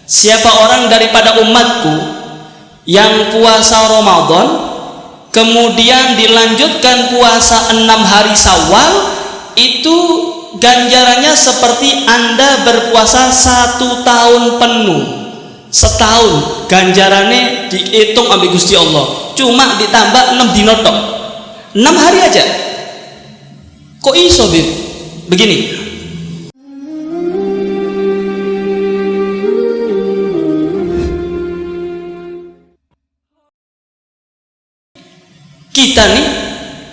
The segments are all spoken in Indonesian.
siapa orang daripada umatku yang puasa Ramadan kemudian dilanjutkan puasa 6 hari Syawal, itu ganjarannya seperti Anda berpuasa 1 tahun penuh. Setahun ganjarannya dihitung ambil Gusti Allah, cuma ditambah 6 dino tok, 6 hari aja. Kok iso begini? Kita nih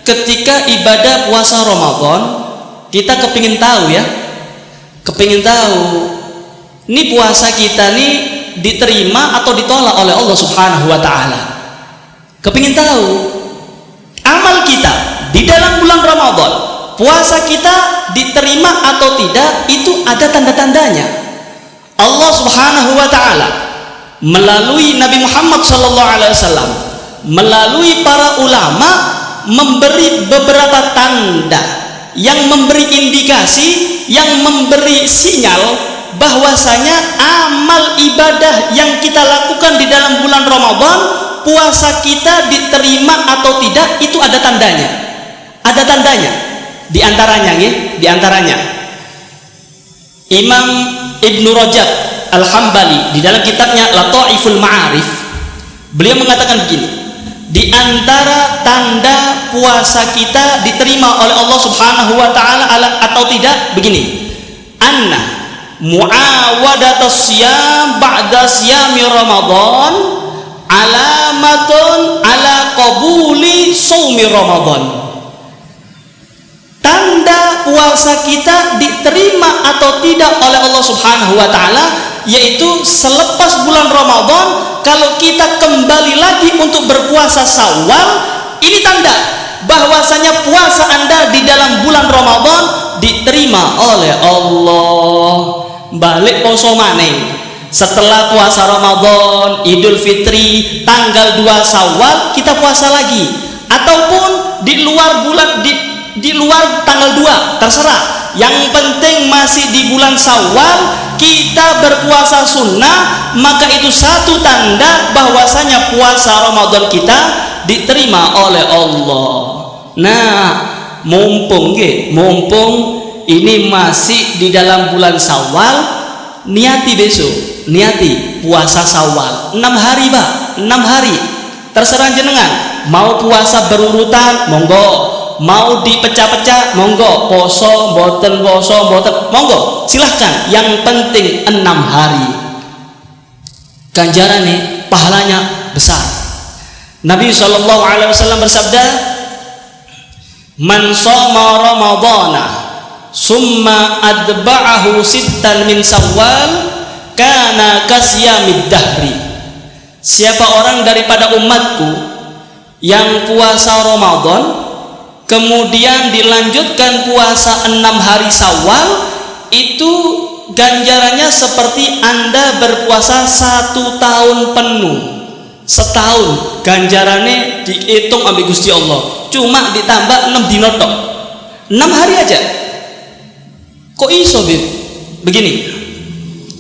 ketika ibadah puasa Ramadan, kita kepingin tahu ya, ini puasa kita nih diterima atau ditolak oleh Allah Subhanahu wa Ta'ala. Kepingin tahu amal kita di dalam bulan Ramadan, puasa kita diterima atau tidak, itu ada tanda-tandanya. Allah Subhanahu wa Ta'ala melalui Nabi Muhammad SAW, melalui para ulama, memberi beberapa tanda yang memberi indikasi, yang memberi sinyal bahwasanya amal ibadah yang kita lakukan di dalam bulan Ramadan, puasa kita diterima atau tidak, itu ada tandanya. Ada tandanya. Di antaranya Imam Ibnu Rajab Al-Hambali di dalam kitabnya Lataiful Ma'arif, beliau mengatakan begini: di antara tanda puasa kita diterima oleh Allah Subhanahu wa Ta'ala atau tidak, begini: anna muawadatus siyam ba'da siyami Ramadan alamatun ala qabuli shaumi Ramadan. Tanda puasa kita diterima atau tidak oleh Allah Subhanahu wa Ta'ala yaitu selepas bulan Ramadan, kalau kita kembali lagi untuk berpuasa Syawal, ini tanda bahwasanya puasa Anda di dalam bulan Ramadan diterima oleh Allah. Balik poso maneh setelah puasa Ramadan, Idul Fitri, tanggal 2 Syawal kita puasa lagi, ataupun di luar bulan, di luar tanggal 2, terserah. Yang penting masih di bulan Syawal kita berpuasa sunnah, maka itu satu tanda bahwasanya puasa Ramadan kita diterima oleh Allah. Nah, mumpung ini masih di dalam bulan Syawal, niati besok, niati puasa Syawal 6 hari, Pak, 6 hari. Terserah jenengan, mau puasa berurutan, monggo, mau dipecah-pecah, monggo, poso mboten, monggo, silahkan. Yang penting 6 hari. Ganjarannya, pahalanya besar. Nabi SAW bersabda, man shoma ramadhana summa adba'ahu sittan min Syawal kana kasyamid dahri. Siapa orang daripada umatku yang puasa Ramadan kemudian dilanjutkan puasa 6 hari Syawal, itu ganjarannya seperti Anda berpuasa 1 tahun penuh. Setahun ganjarannya dihitung ambil Gusti Allah, cuma ditambah 6 dino tok, 6 hari aja. Kok iso begini?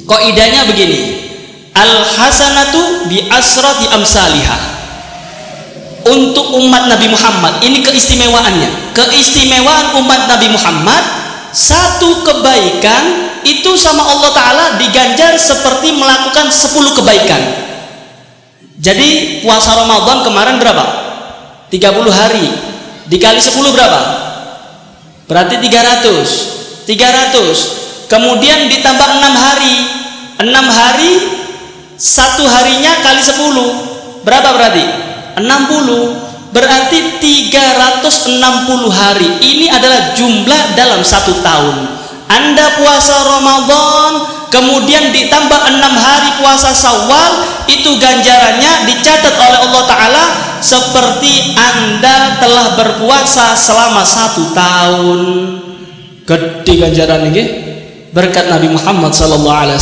Kok idenya begini: al hasanatu bi asrati amsalihah. Untuk umat Nabi Muhammad ini keistimewaannya, keistimewaan umat Nabi Muhammad, satu kebaikan itu sama Allah Ta'ala diganjar seperti melakukan 10 kebaikan. Jadi puasa Ramadan kemarin berapa? 30 hari dikali 10 berapa? Berarti 300. Kemudian ditambah 6 hari, 6 hari, 1 harinya kali 10 berapa berarti? 60. Berarti 360 hari. Ini adalah jumlah dalam 1 tahun. Anda puasa Ramadan kemudian ditambah 6 hari puasa Syawal, itu ganjarannya dicatat oleh Allah Ta'ala seperti Anda telah berpuasa selama 1 tahun. Gede ganjaran ini berkat Nabi Muhammad SAW.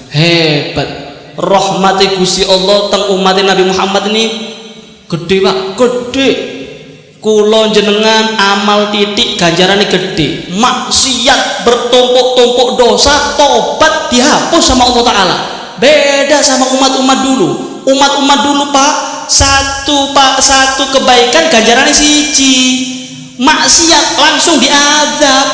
Hebat rahmati Gusti Allah teng umat Nabi Muhammad ini gede, Pak, gede. Kula jenengan amal titik ganjarannya gede, maksiat bertumpuk-tumpuk dosa, tobat dihapus sama Allah Ta'ala. Beda sama umat-umat dulu. Umat-umat dulu Pak, satu kebaikan ganjarannya siji. Maksiat langsung diazab.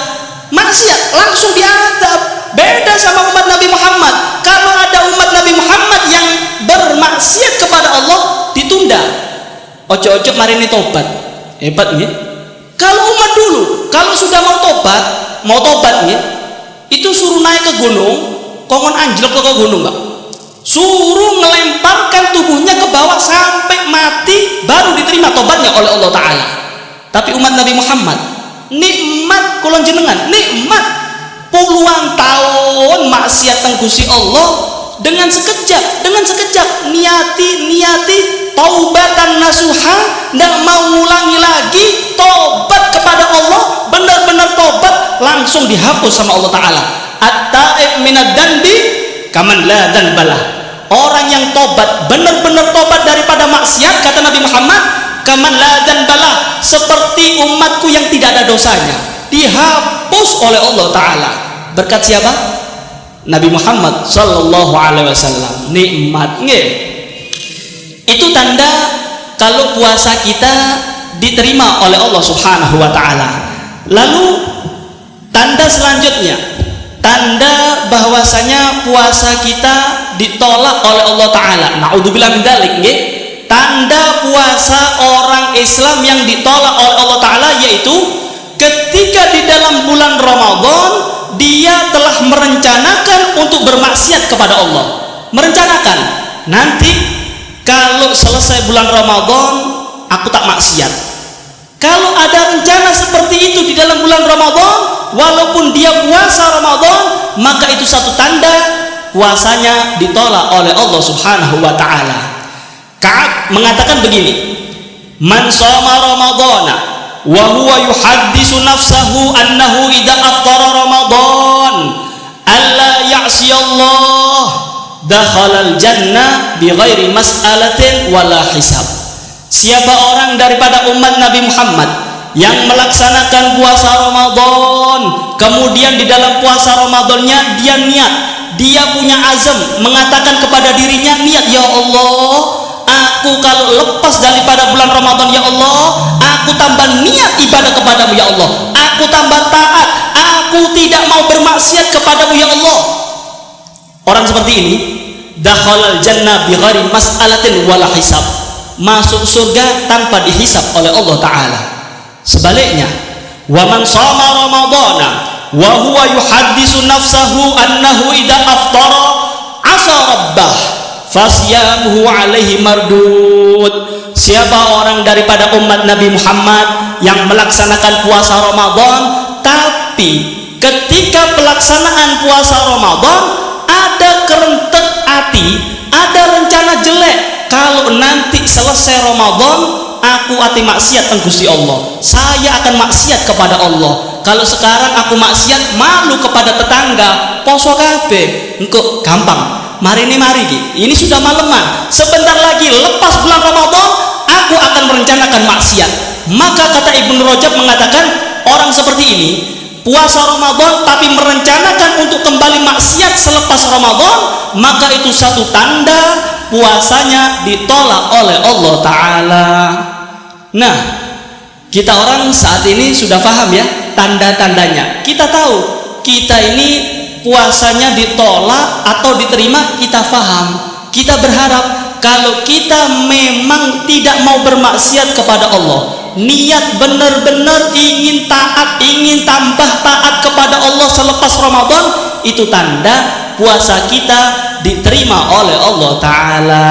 Maksiat langsung diazab. Beda sama umat Nabi Muhammad. Kalau ada umat Nabi Muhammad yang bermaksiat kepada Allah, ditunda. Ojo-ojo mari ini tobat. Hebat nih. Kalau umat dulu, kalau sudah mau tobat nih, itu suruh naik ke gunung, kongon anjlok ke gunung, Pak. Suruh melemparkan tubuhnya ke bawah sampai mati, baru diterima tobatnya oleh Allah Ta'ala. Tapi umat Nabi Muhammad, nikmat kulon jenengan, nikmat puluhan tahun maksiat tenggusi Allah, dengan sekejap niati taubatan nasuha, ndak mau ngulangi lagi, tobat kepada Allah, benar-benar tobat, langsung dihapus sama Allah Ta'ala. At-taib minad danbi kaman la danbalah. Orang yang tobat, benar-benar tobat daripada maksiat, kata Nabi Muhammad, kaman la danbalah, seperti umatku yang tidak ada dosanya, dihapus oleh Allah Ta'ala. Berkat siapa? Nabi Muhammad sallallahu alaihi wasallam. Nikmat nggih. Itu tanda kalau puasa kita diterima oleh Allah Subhanahu wa taala. Lalu tanda selanjutnya, tanda bahwasanya puasa kita ditolak oleh Allah Ta'ala. Naudzubillah min dzalik nggih. Tanda puasa orang Islam yang ditolak oleh Allah Ta'ala yaitu ketika di dalam bulan Ramadan dia telah merencanakan untuk bermaksiat kepada Allah. Merencanakan, nanti kalau selesai bulan Ramadan aku tak maksiat. Kalau ada rencana seperti itu di dalam bulan Ramadan, walaupun dia puasa Ramadan, maka itu satu tanda puasanya ditolak oleh Allah Subhanahu wa taala. Ka'ab mengatakan begini, man shoma ramadhana wa huwa yuhaddisu nafsahu annahu idza aftara ramadan alla ya'si Allah dakhalal jannah bighairi mas'alatin wala hisab. Siapa orang daripada umat Nabi Muhammad yang melaksanakan puasa Ramadan, kemudian di dalam puasa Ramadannya dia niat, dia punya azam, mengatakan kepada dirinya, niat, ya Allah, aku kalau lepas daripada bulan Ramadan, ya Allah, aku tambah niat ibadah kepadamu, ya Allah, aku tambah taat, aku tidak mau bermaksiat kepadamu, ya Allah. Orang seperti ini dakhalal jannah bighairi mas'alatin wala hisab, masuk surga tanpa dihisab oleh Allah Ta'ala. Sebaliknya, wa man shoma ramadhana wa huwa yuhaddisu nafsahu annahu idza aftara asa rabbah fasyamuhu alaihi mardud. Siapa orang daripada umat Nabi Muhammad yang melaksanakan puasa Ramadan, tapi ketika pelaksanaan puasa Ramadan ada kerentet hati, ada rencana jelek, kalau nanti selesai Ramadan aku ati maksiat teng Gusti Allah, saya akan maksiat kepada Allah. Kalau sekarang aku maksiat, malu kepada tetangga, poso kabeh, engko gampang. Mari ini sudah maleman, sebentar lagi lepas bulan Ramadan aku akan merencanakan maksiat. Maka kata Ibnu Rajab mengatakan, orang seperti ini puasa Ramadan tapi merencanakan untuk kembali maksiat selepas Ramadan, maka itu satu tanda puasanya ditolak oleh Allah Ta'ala. Nah, kita orang saat ini sudah paham ya tanda-tandanya. Kita tahu kita ini puasanya ditolak atau diterima, kita paham. Kita berharap kalau kita memang tidak mau bermaksiat kepada Allah, niat benar-benar ingin taat, ingin tambah taat kepada Allah selepas Ramadan, itu tanda puasa kita diterima oleh Allah Ta'ala.